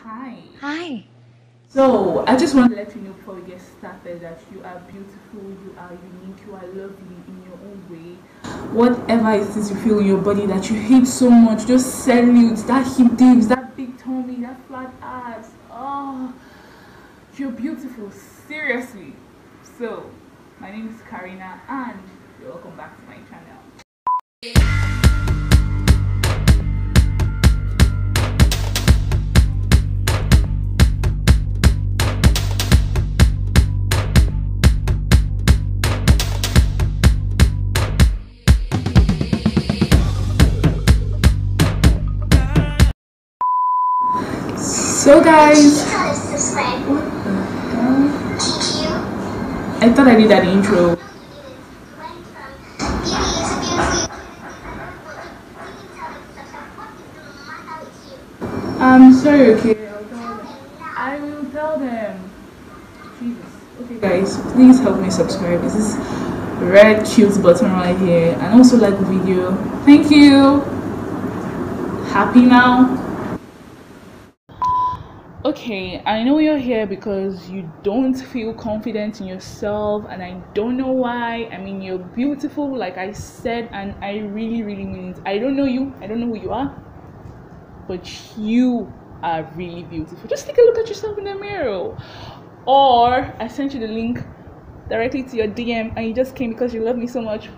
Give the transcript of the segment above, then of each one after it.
Hi. Hi. So, I just want to let you know before we get started that you are beautiful, you are unique, you are lovely in your own way. Whatever it is you feel in your body that you hate so much, just salute that hip dips, that big tummy, that flat ass. Oh, you're beautiful, seriously. So, my name is Karina and you're welcome back to my channel. So guys, what the hell? I thought I did that intro. I'm sorry, okay? I will tell them. Jesus. Okay guys, please help me subscribe. This is red cute button right here, and also like the video. Thank you. Happy now? Okay, I know you're here because you don't feel confident in yourself, and I don't know why. I mean, you're beautiful, like I said, and I really mean it. I don't know you, I don't know who you are, but you are really beautiful. Just take a look at yourself in the mirror. Or I sent you the link directly to your DM, and you just came because you love me so much.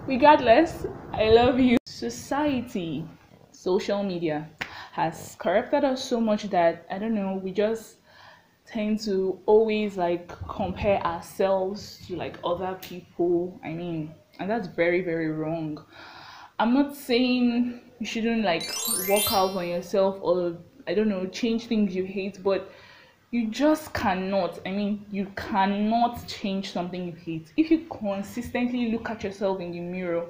Regardless, I love you. Society, social media has corrupted us so much that I don't know, we just tend to always like compare ourselves to like other people. I mean, and that's very wrong. I'm not saying you shouldn't like work out on yourself or I don't know, change things you hate, but you just cannot. I mean, you cannot change something you hate. If you consistently look at yourself in the mirror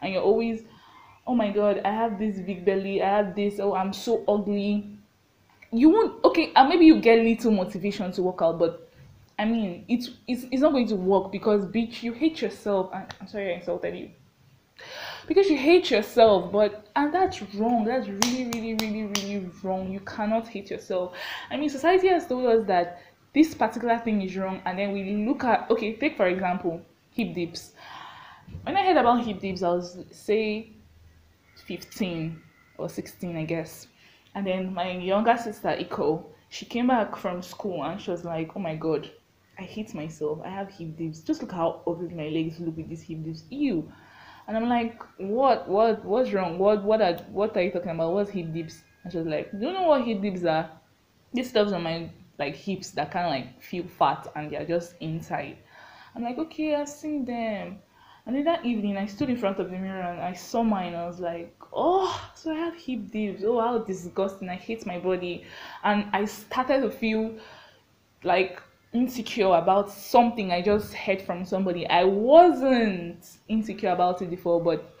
and you're always, oh my god, I have this big belly, I have this, oh, I'm so ugly, you won't, okay, maybe you get little motivation to work out, but I mean, it's not going to work because, bitch, you hate yourself. I'm sorry I insulted you. Because you hate yourself, but and that's wrong. That's really wrong. You cannot hate yourself. I mean, society has told us that this particular thing is wrong, and then we look at, okay, take for example hip dips. When I heard about hip dips, I was say 15 or 16, I guess. And then my younger sister Iko, she came back from school and she was like, oh my god, I hate myself, I have hip dips, just look how ugly my legs look with these hip dips, ew. And I'm like, what's wrong, what are you talking about, what's hip dips? And she was like, do you know what hip dips are? These stuffs on my like hips that kind of like feel fat and they're just inside. I'm like, okay, I've seen them. And then that evening, I stood in front of the mirror and I saw mine. I was like, oh, so I have hip dips. Oh, how disgusting. I hate my body. And I started to feel like insecure about something I just heard from somebody. I wasn't insecure about it before, but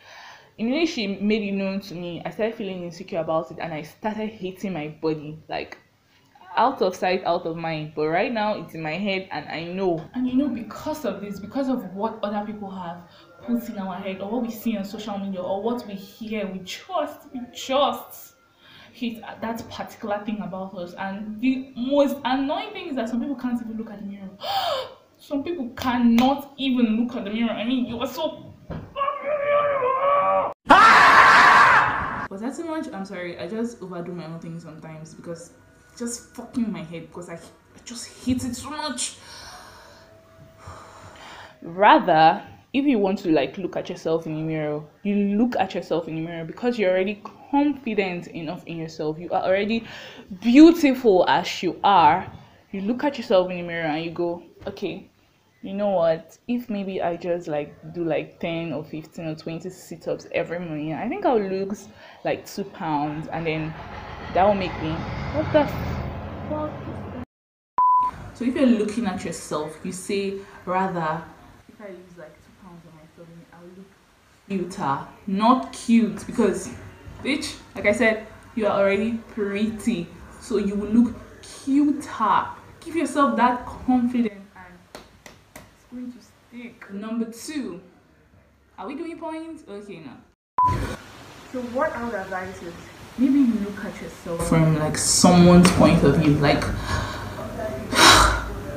immediately she made it known to me, I started feeling insecure about it and I started hating my body. Like, out of sight, out of mind. But right now it's in my head and I know. And you know, because of this, because of what other people have put in our head, or what we see on social media, or what we hear, we just hate that particular thing about us. And the most annoying thing is that some people can't even look at the mirror. Some people cannot even look at the mirror. I mean, you are so. Was that too much? I'm sorry. I just overdo my own thing sometimes because just fucking my head because I just hate it so much. Rather, if you want to like look at yourself in the mirror, you look at yourself in the mirror because you're already confident enough in yourself. You are already beautiful as you are. You look at yourself in the mirror and you go, okay, you know what, if maybe I just like do like 10 or 15 or 20 sit-ups every morning, I think I'll lose like 2 pounds, and then that will make me, what the fuck is that? So if you're looking at yourself, you say, rather, if I lose like 2 pounds on my tummy, I'll look cuter, not cute, because bitch, like I said, you are already pretty, so you will look cuter. Give yourself that confidence and it's going to stick. Number 2, are we doing points? Okay, now. So what I would advise is maybe you look at yourself from like someone's point of view, like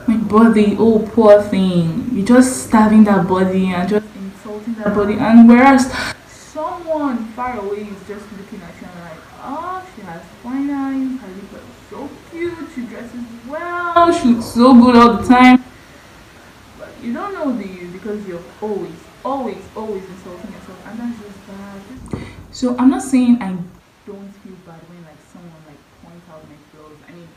my body, oh poor thing, you're just starving that body and just insulting that body, and whereas someone far away is just looking at you and like, oh, she has fine eyes, her lips are so cute, she dresses well, she looks so good all the time. But you don't know the you because you're always insulting yourself, and that's just bad. So I'm not saying I don't feel bad when like someone like points out my flaws. I mean,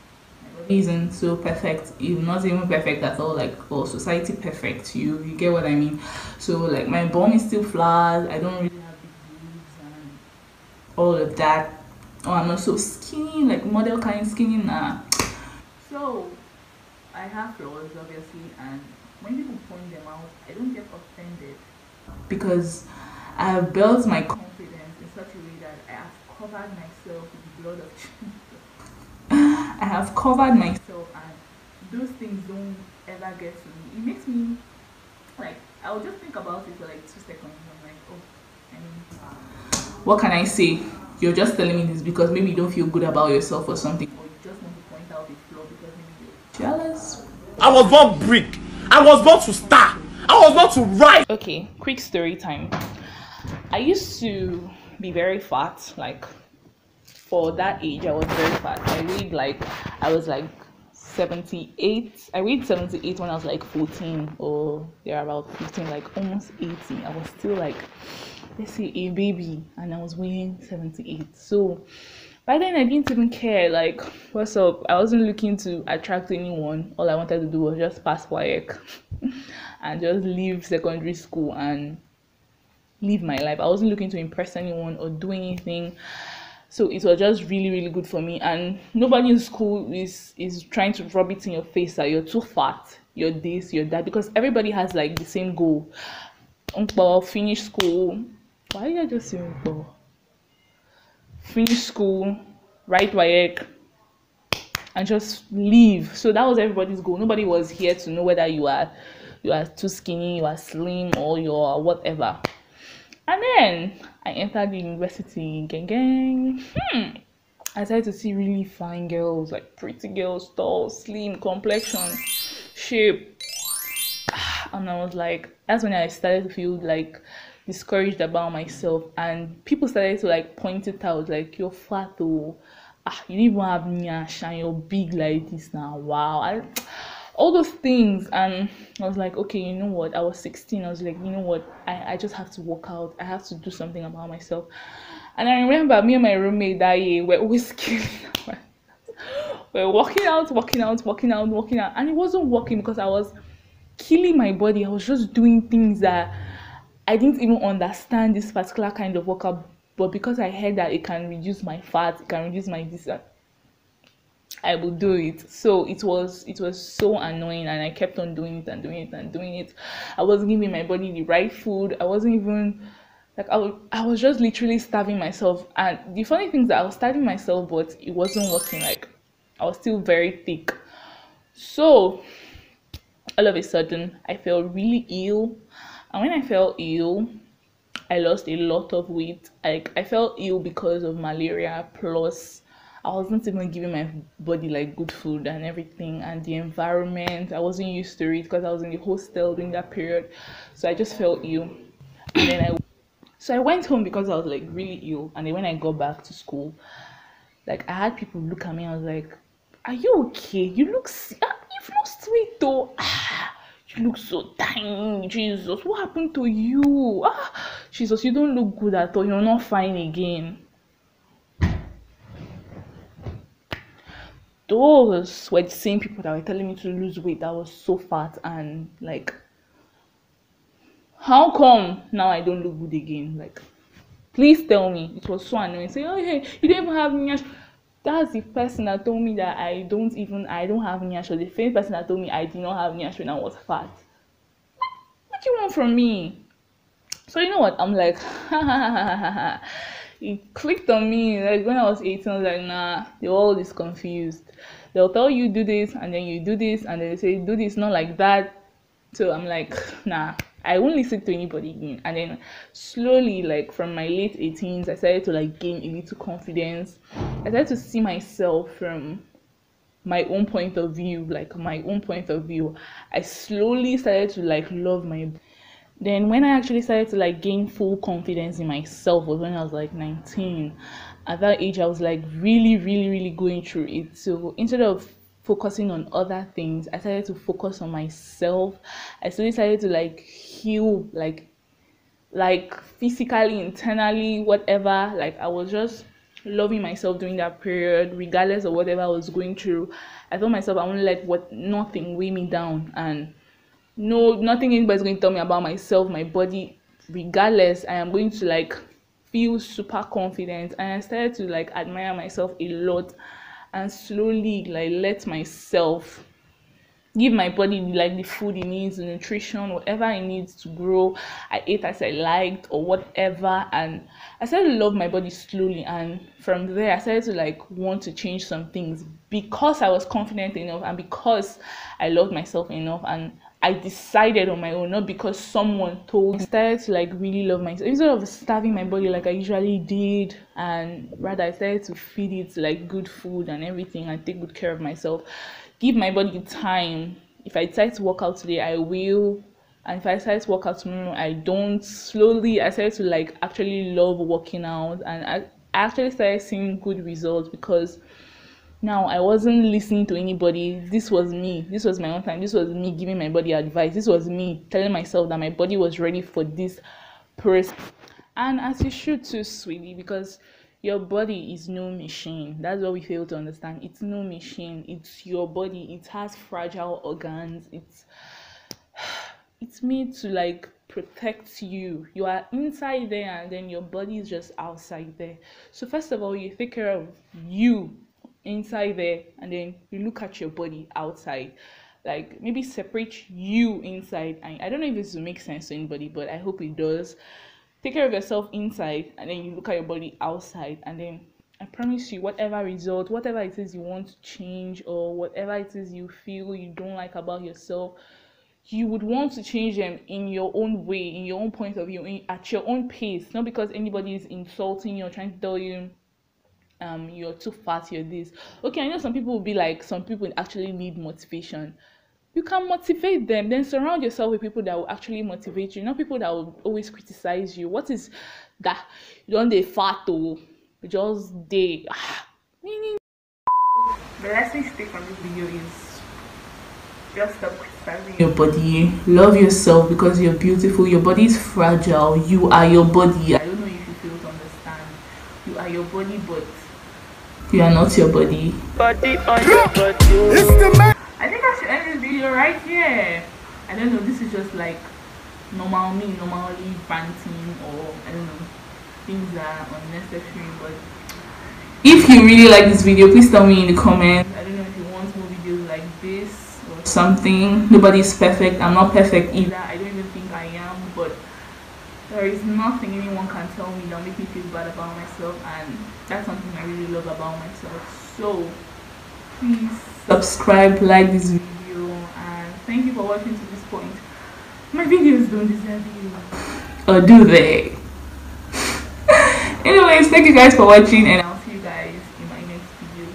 my body isn't so perfect, even not even perfect at all, like for society perfect. You get what I mean? So like my bum is still flat, I don't really have big boobs and all of that. Oh, I'm not so skinny, like model kind skinny, nah. So I have flaws obviously, and when people point them out, I don't get offended because I have built my confidence in such a way that I have covered myself with the blood of Jesus. I have covered myself, and those things don't ever get to me. It makes me like, I'll just think about it for like 2 seconds and I'm like, oh, I mean, what can I say? You're just telling me this because maybe you don't feel good about yourself or something, or you just want to point out a flaw because maybe you're jealous. I was born brick. I was born to star. I was born to rise. Okay, quick story time. I used to be very fat, like for that age I was very fat. I was like 78. I weighed 78 when I was like 14 or there about 15, like almost 80. I was still like, let's say a baby, and I was weighing 78. So by then I didn't even care, like what's up. I wasn't looking to attract anyone. All I wanted to do was just pass WAEC and just leave secondary school and live my life. I wasn't looking to impress anyone or do anything. So it was just really, really good for me. And nobody in school is trying to rub it in your face that you're too fat, you're this, you're that, because everybody has like the same goal. Finish school. Why did I just say finish school, write WAEC, and just leave. So that was everybody's goal. Nobody was here to know whether you are too skinny, you are slim, or you're whatever. And then I entered the university, gang. I started to see really fine girls, like pretty girls, tall, slim, complexion, shape. And I was like, that's when I started to feel like discouraged about myself, and people started to like point it out, like, you're fat, oh, you don't even have nyash, and you're big like this now, wow, all those things. And I was like, okay, you know what, I was 16, I was like, you know what, I just have to work out, I have to do something about myself. And I remember me and my roommate that year were always killing we're working out, and it wasn't working because I was killing my body. I was just doing things that I didn't even understand this particular kind of workout, but because I heard that it can reduce my fat, it can reduce my this, I would do it. So it was so annoying, and I kept on doing it. I wasn't giving my body the right food. I wasn't even like, I was just literally starving myself. And the funny thing is that I was starving myself, but it wasn't working. Like, I was still very thick. So all of a sudden I felt really ill, and when I felt ill, I lost a lot of weight. Like, I felt ill because of malaria, plus I wasn't even giving my body like good food and everything, and the environment, I wasn't used to it because I was in the hostel during that period. So I just felt ill, and then I went home because I was like really ill. And then when I got back to school, like, I had people look at me, I was like, are you okay? You've lost weight though. You look so tiny. Jesus, what happened to you? Jesus, you don't look good at all. You're not fine again. Those were the same people that were telling me to lose weight. That was so fat, and like, how come now I don't look good again? Like, please tell me. It was so annoying. Say, oh hey, you don't even have nyash. That's the person that told me that I don't have nyash, or the same person that told me I did not have nyash when I was fat. What do you want from me? So you know what? I'm like, it clicked on me. Like, when I was 18, I was like, nah, the world is confused. They'll tell you do this, and then you do this, and then they say do this, not like that. So I'm like, nah, I won't listen to anybody again. And then slowly, like from my late 18s, I started to like gain a little confidence. I started to see myself from my own point of view, I slowly started to like love my. Then when I actually started to like gain full confidence in myself was when I was like 19. At that age, I was like really going through it. So instead of focusing on other things, I started to focus on myself. I slowly started to like heal, like physically, internally, whatever. Like I was just loving myself during that period, regardless of whatever I was going through. I told myself I won't let nothing weigh me down, and nothing anybody's going to tell me about myself, my body. Regardless, I am going to like feel super confident. And I started to like admire myself a lot, and slowly like let myself give my body like the food it needs, the nutrition, whatever it needs to grow. I ate as I liked or whatever, and I started to love my body slowly. And from there I started to like want to change some things because I was confident enough and because I loved myself enough, and I decided on my own, not because someone told me. I started to like really love myself instead of starving my body like I usually did, and rather I started to feed it like good food and everything and take good care of myself. Give my body time. If I decide to work out today, I will. And if I decide to work out tomorrow, I don't. Slowly, I started to like actually love working out, and I actually started seeing good results because now I wasn't listening to anybody. This was me. This was my own time. This was me giving my body advice. This was me telling myself that my body was ready for this person. And as you should too, sweetie, because your body is no machine. That's what we fail to understand. It's no machine. It's your body. It has fragile organs. It's made to like protect you. You are inside there, and then your body is just outside there. So first of all, you take care of you inside there, and then you look at your body outside. Like maybe separate you inside. I don't know if this will make sense to anybody, but I hope it does. Take care of yourself inside, and then you look at your body outside, and then I promise you, whatever result, whatever it is you want to change, or whatever it is you feel you don't like about yourself, you would want to change them in your own way, in your own point of view, at your own pace, not because anybody is insulting you or trying to tell you you're too fat, you're this. Okay, I know some people will be like, some people actually need motivation. You can motivate them. Then surround yourself with people that will actually motivate you, not people that will always criticize you. What is that? You don't dey fat or just dey. The lesson you take from this video is just stop criticizing your body. Love yourself because you're beautiful. Your body is fragile. You are your body. I don't know if you feel to understand. You are your body, but you are not your body. Body on your body. I think I should end this video right here. I don't know, this is just like normally ranting, or I don't know, things that are unnecessary. But if you really like this video, please tell me in the comments. I don't know if you want more videos like this or something. Nobody's perfect. I'm not perfect either. I don't even think I am, but there is nothing anyone can tell me that will make me feel bad about myself, and that's something I really love about myself. So please subscribe, like this video, and thank you for watching to this point. My videos don't deserve you, or do they? Anyways, thank you guys for watching, and I'll see you guys in my next video.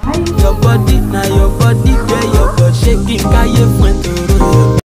Bye. Your body, now your body, where your body shaking,